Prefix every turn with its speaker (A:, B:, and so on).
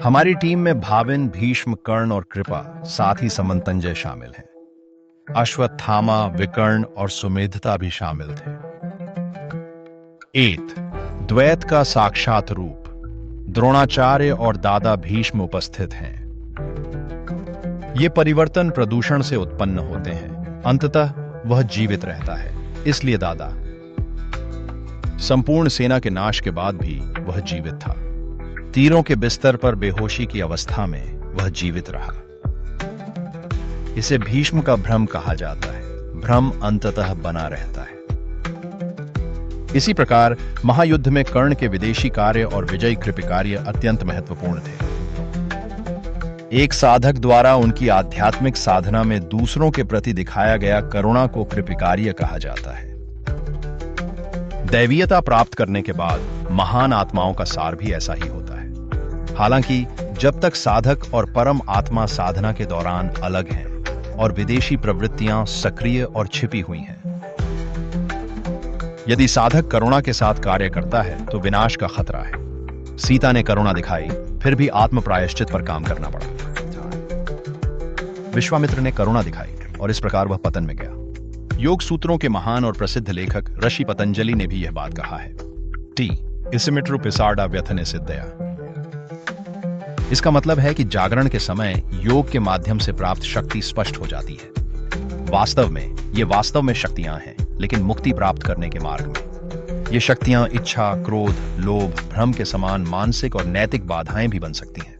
A: हमारी टीम में भाविन, भीष्म, कर्ण और कृपा, साथ ही समंतंजय शामिल हैं। अश्वत्थामा, विकर्ण और सुमेधता भी शामिल थे। 8 द्वैत का साक्षात रूप, द्रोणाचार्य और दादा भीष्म उपस्थित हैं। ये परिवर्तन प्रदूषण से उत्पन्न होते हैं, अंततः वह जीवित रहता है, इसलिए दादा। संपूर्ण सेना के नाश के बाद भी वह जीवित था। तीरों के बिस्तर पर बेहोशी की अवस्था में वह जीवित रहा। इसे भीष्म का भ्रम कहा जाता है। भ्रम अंततः बना रहता है। इसी प्रकार महायुद्ध में कर्ण के विदेशी कार्य और विजयी कृपिकार्य अत्यंत महत्वपूर्ण थे। एक साधक द्वारा उनकी आध्यात्मिक साधना में दूसरों के प्रति दिखाया गया करुणा को कृपिकार्य कहा जाता है। दैवीयता प्राप्त करने के बाद महान आत्माओं का सार भी ऐसा ही होता है। हालांकि जब तक साधक और परम आत्मा साधना के दौरान अलग हैं और विदेशी प्रवृत्तियां सक्रिय और छिपी हुई हैं। यदि साधक करुणा के साथ कार्य करता है तो विनाश का खतरा है। सीता ने करुणा दिखाई, फिर भी आत्म प्रायश्चित पर काम करना पड़ा। विश्वामित्र ने करुणा दिखाई और इस प्रकार वह पतन में गया। योग सूत्रों के महान और प्रसिद्ध लेखक ऋषि पतंजलि ने भी यह बात कहा है। टी इसिमिट्रु पिसार्डा व्यथने सिद्धया। इसका मतलब है कि जागरण के समय योग के माध्यम से प्राप्त शक्ति स्पष्ट हो जाती है। वास्तव में शक्तियां हैं, लेकिन मुक्ति प्राप्त करने के मार्ग में। ये शक्तियां इच्छा, क्रोध, लोभ, भ्रम के समान मानसिक और नैतिक बाधाएं भी बन सकती हैं।